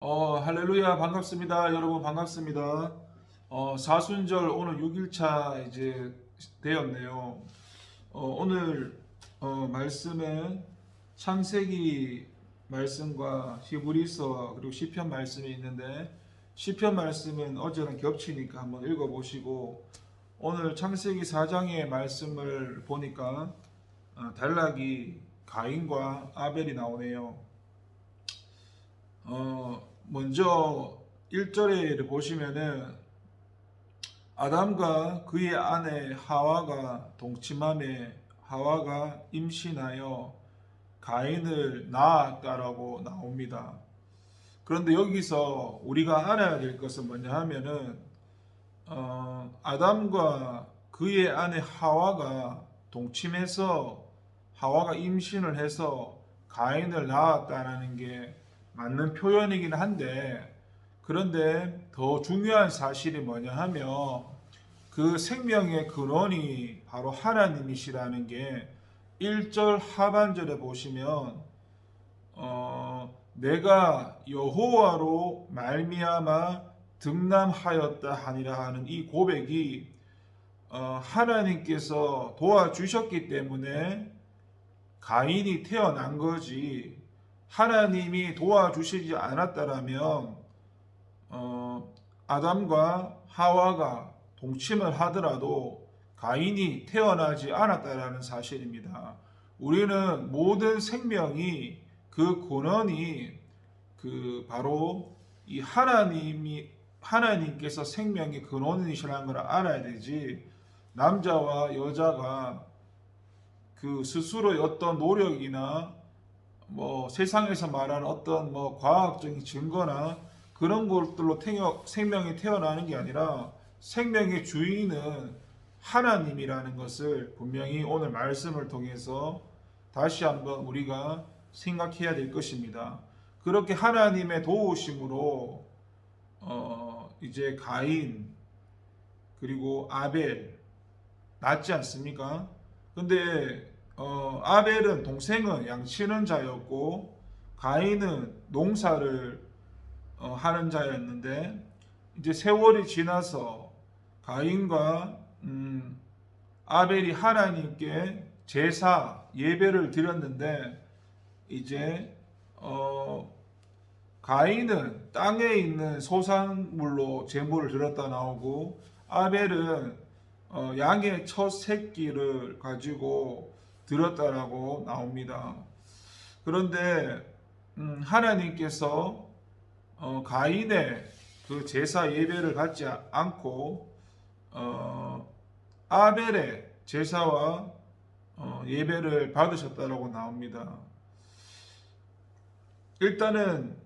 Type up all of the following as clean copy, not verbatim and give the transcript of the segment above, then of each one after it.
할렐루야, 반갑습니다. 여러분, 반갑습니다. 사순절 오늘 6일차 이제 되었네요. 오늘 말씀은 창세기 말씀과 히브리서 그리고 시편 말씀이 있는데, 시편 말씀은 어제랑 겹치니까 한번 읽어보시고, 오늘 창세기 4장의 말씀을 보니까 단락이 가인과 아벨이 나오네요. 먼저 1절에 보시면은 아담과 그의 아내 하와가 동침함에 하와가 임신하여 가인을 낳았다라고 나옵니다. 그런데 여기서 우리가 알아야 될 것은 뭐냐 하면은 아담과 그의 아내 하와가 동침해서 하와가 임신을 해서 가인을 낳았다는 게 맞는 표현이긴 한데, 그런데 더 중요한 사실이 뭐냐 하면 그 생명의 근원이 바로 하나님이시라는 게 1절 하반절에 보시면 내가 여호와로 말미암아 등남하였다 하니라 하는 이 고백이 하나님께서 도와주셨기 때문에 가인이 태어난 거지, 하나님이 도와주시지 않았다라면 아담과 하와가 동침을 하더라도 가인이 태어나지 않았다라는 사실입니다. 우리는 모든 생명이 그 근원이 바로 이 하나님께서 생명의 근원이시라는 걸 알아야 되지, 남자와 여자가 그 스스로의 어떤 노력이나 뭐 세상에서 말하는 어떤 뭐 과학적인 증거나 그런 것들로 생명이 태어나는 게 아니라 생명의 주인은 하나님이라는 것을 분명히 오늘 말씀을 통해서 다시 한번 우리가 생각해야 될 것입니다. 그렇게 하나님의 도우심으로 이제 가인 그리고 아벨 낳지 않습니까? 근데 아벨은 동생은 양치는 자였고 가인은 농사를 하는 자였는데, 이제 세월이 지나서 가인과 아벨이 하나님께 제사 예배를 드렸는데, 이제 가인은 땅에 있는 소산물로 제물을 드렸다 나오고, 아벨은 양의 첫 새끼를 가지고 드렸다라고 나옵니다. 그런데 하나님께서 가인의 그 제사 예배를 받지 않고 아벨의 제사와 예배를 받으셨다라고 나옵니다. 일단은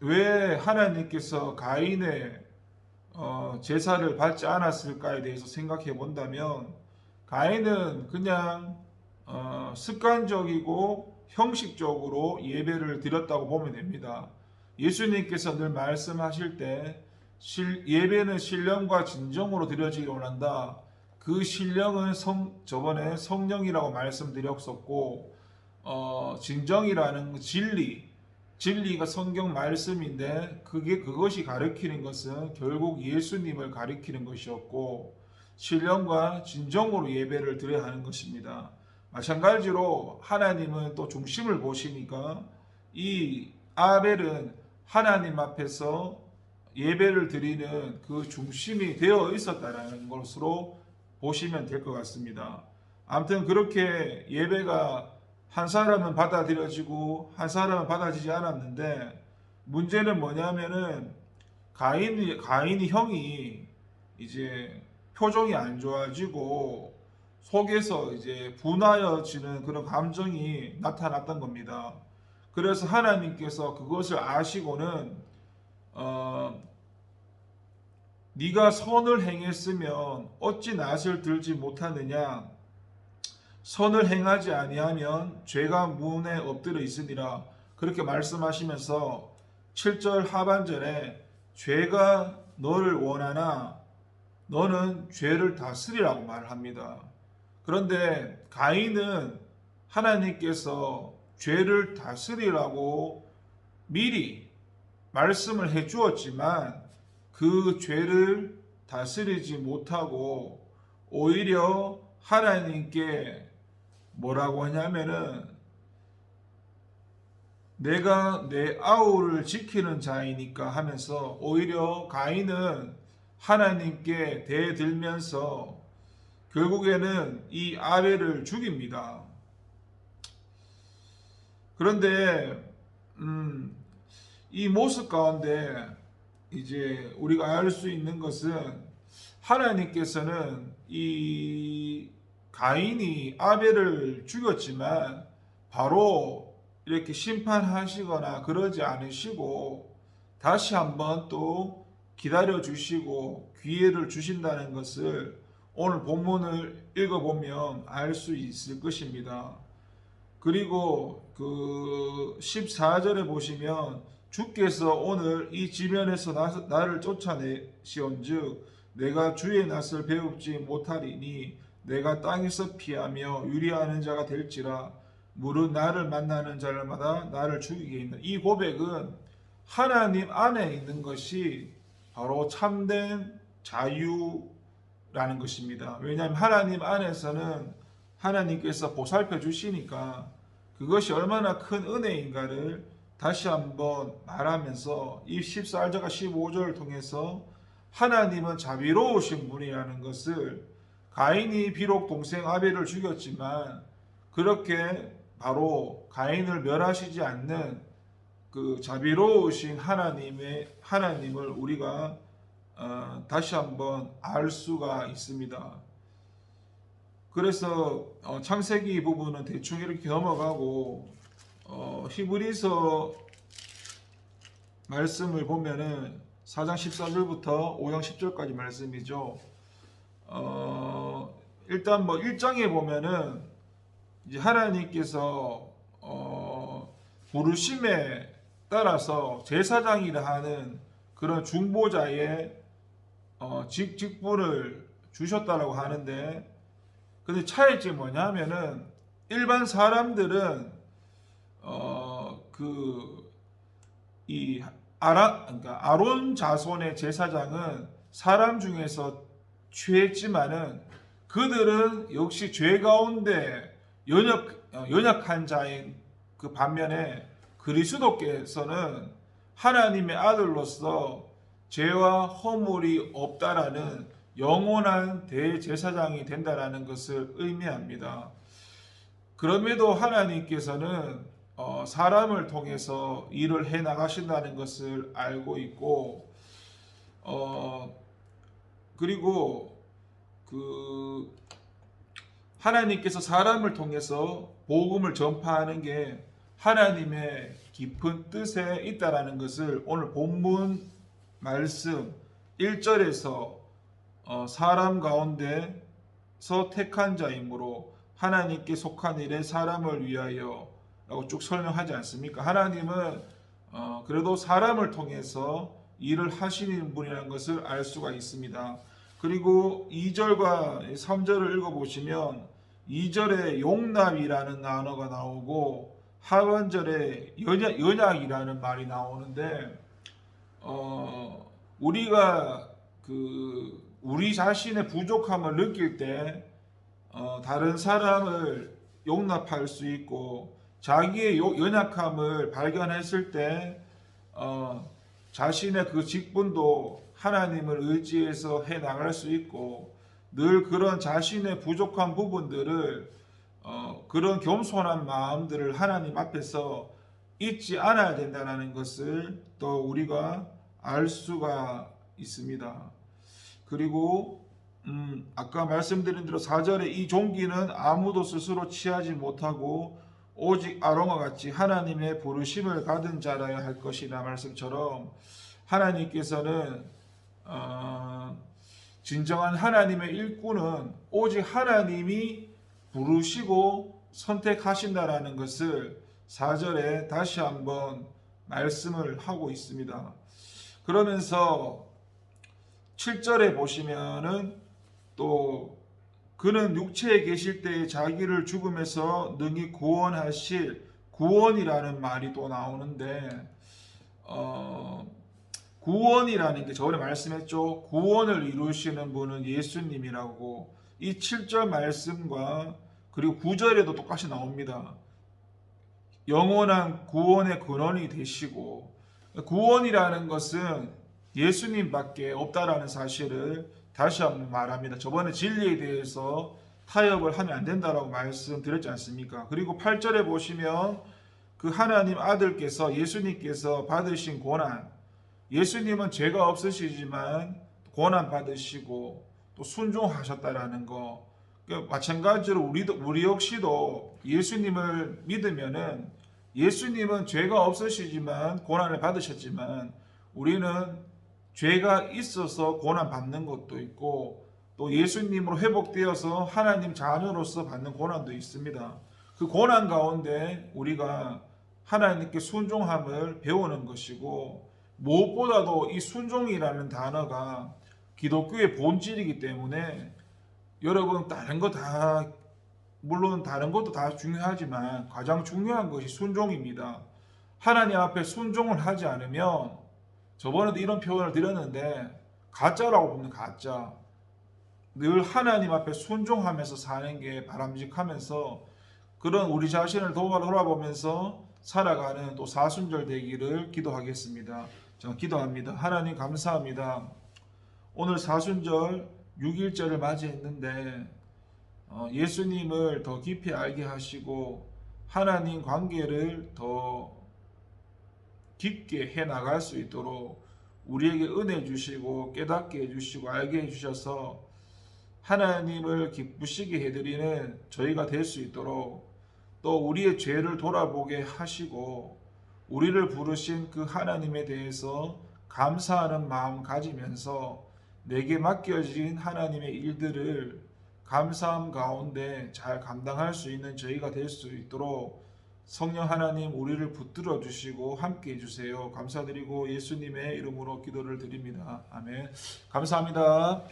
왜 하나님께서 가인의 제사를 받지 않았을까에 대해서 생각해 본다면, 가인은 그냥 습관적이고 형식적으로 예배를 드렸다고 보면 됩니다. 예수님께서 늘 말씀하실 때 예배는 신령과 진정으로 드려지기 원한다. 그 신령은 저번에 성령이라고 말씀드렸었고, 진정이라는 진리가 성경 말씀인데, 그것이 가리키는 것은 결국 예수님을 가리키는 것이었고, 신령과 진정으로 예배를 드려야 하는 것입니다. 마찬가지로 하나님은 또 중심을 보시니까 이 아벨은 하나님 앞에서 예배를 드리는 그 중심이 되어 있었다는 것으로 보시면 될 것 같습니다. 아무튼 그렇게 예배가 한 사람은 받아들여지고 한 사람은 받아지지 않았는데, 문제는 뭐냐면은 가인이 형이 이제 표정이 안 좋아지고 속에서 이제 분하여지는 그런 감정이 나타났던 겁니다. 그래서 하나님께서 그것을 아시고는 네가 선을 행했으면 어찌 낫을 들지 못하느냐, 선을 행하지 아니하면 죄가 문에 엎드려 있으니라, 그렇게 말씀하시면서 7절 하반절에 죄가 너를 원하나 너는 죄를 다스리라고 말합니다. 그런데 가인은 하나님께서 죄를 다스리라고 미리 말씀을 해 주었지만 그 죄를 다스리지 못하고 오히려 하나님께 뭐라고 하냐면은 내가 내 아우를 지키는 자이니까 하면서 오히려 가인은 하나님께 대들면서 결국에는 이 아벨을 죽입니다. 그런데 이 모습 가운데 이제 우리가 알 수 있는 것은 하나님께서는 이 가인이 아벨을 죽였지만 바로 이렇게 심판하시거나 그러지 않으시고 다시 한번 또 기다려 주시고 기회를 주신다는 것을 오늘 본문을 읽어보면 알 수 있을 것입니다. 그리고 그 14절에 보시면 주께서 오늘 이 지면에서 나를 쫓아내시온즉 내가 주의 낯을 배웁지 못하리니 내가 땅에서 피하며 유리하는 자가 될지라 무릇 나를 만나는 자들마다 나를 죽이게 있는 이 고백은 하나님 안에 있는 것이 바로 참된 자유라는 것입니다. 왜냐하면 하나님 안에서는 하나님께서 보살펴 주시니까 그것이 얼마나 큰 은혜인가를 다시 한번 말하면서 이 14절과 15절을 통해서 하나님은 자비로우신 분이라는 것을 가인이 비록 동생 아벨을 죽였지만 그렇게 바로 가인을 멸하시지 않는 그 자비로우신 하나님을 우리가 다시 한번 알 수가 있습니다. 그래서 창세기 부분은 대충 이렇게 넘어가고 히브리서 말씀을 보면은 4장 14절부터 5장 10절까지 말씀이죠. 일단 뭐 1장에 보면은 이제 하나님께서 부르심에 따라서 제사장이라 하는 그런 중보자의 직분을 주셨다라고 하는데, 근데 차이점이 뭐냐면은 일반 사람들은 그러니까 아론 자손의 제사장은 사람 중에서 취했지만은 그들은 역시 죄 가운데 연약한 자인 그 반면에 그리스도께서는 하나님의 아들로서 죄와 허물이 없다라는 영원한 대제사장이 된다라는 것을 의미합니다. 그럼에도 하나님께서는 사람을 통해서 일을 해 나가신다는 것을 알고 있고, 그리고 그 하나님께서 사람을 통해서 복음을 전파하는 게 하나님의 깊은 뜻에 있다라는 것을 오늘 본문 말씀 1절에서 사람 가운데서 택한 자이므로 하나님께 속한 일에 사람을 위하여 라고 쭉 설명하지 않습니까? 하나님은 그래도 사람을 통해서 일을 하시는 분이라는 것을 알 수가 있습니다. 그리고 2절과 3절을 읽어보시면 2절에 용납이라는 단어가 나오고 하반절에 연약이라는 말이 나오는데, 우리가 우리 자신의 부족함을 느낄 때 다른 사람을 용납할 수 있고, 자기의 연약함을 발견했을 때 자신의 그 직분도 하나님을 의지해서 해 나갈 수 있고, 늘 그런 자신의 부족한 부분들을 그런 겸손한 마음들을 하나님 앞에서 잊지 않아야 된다는 것을 또 우리가 알 수가 있습니다. 그리고 아까 말씀드린 대로 4절에 이 종기는 아무도 스스로 취하지 못하고 오직 아론과 같이 하나님의 부르심을 받은 자라야 할 것이라 말씀처럼, 하나님께서는 진정한 하나님의 일꾼은 오직 하나님이 부르시고 선택하신다라는 것을 4절에 다시 한번 말씀을 하고 있습니다. 그러면서 7절에 보시면은 또 그는 육체에 계실 때에 자기를 죽음에서 능히 구원하실 구원이라는 말이 또 나오는데, 구원이라는 게 저번에 말씀했죠. 구원을 이루시는 분은 예수님이라고. 이 7절 말씀과 그리고 9절에도 똑같이 나옵니다. 영원한 구원의 근원이 되시고, 구원이라는 것은 예수님밖에 없다라는 사실을 다시 한번 말합니다. 저번에 진리에 대해서 타협을 하면 안 된다라고 말씀드렸지 않습니까? 그리고 8절에 보시면 그 하나님 아들께서 예수님께서 받으신 고난, 예수님은 죄가 없으시지만 고난 받으시고 또 순종하셨다라는 거. 마찬가지로 우리 역시도 예수님을 믿으면은 예수님은 죄가 없으시지만 고난을 받으셨지만 우리는 죄가 있어서 고난 받는 것도 있고 또 예수님으로 회복되어서 하나님 자녀로서 받는 고난도 있습니다. 그 고난 가운데 우리가 하나님께 순종함을 배우는 것이고, 무엇보다도 이 순종이라는 단어가 기독교의 본질이기 때문에 여러분 물론 다른 것도 다 중요하지만 가장 중요한 것이 순종입니다. 하나님 앞에 순종을 하지 않으면, 저번에도 이런 표현을 드렸는데 가짜라고 보면 가짜. 늘 하나님 앞에 순종하면서 사는 게 바람직하면서 그런 우리 자신을 돌아보면서 살아가는 또 사순절 되기를 기도하겠습니다. 제가 기도합니다. 하나님 감사합니다. 오늘 사순절 6일절을 맞이했는데 예수님을 더 깊이 알게 하시고 하나님 관계를 더 깊게 해나갈 수 있도록 우리에게 은혜 주시고 깨닫게 해주시고 알게 해주셔서 하나님을 기쁘시게 해드리는 저희가 될 수 있도록, 또 우리의 죄를 돌아보게 하시고 우리를 부르신 그 하나님에 대해서 감사하는 마음 가지면서 내게 맡겨진 하나님의 일들을 감사함 가운데 잘 감당할 수 있는 저희가 될 수 있도록 성령 하나님 우리를 붙들어 주시고 함께 해주세요. 감사드리고 예수님의 이름으로 기도를 드립니다. 아멘. 감사합니다.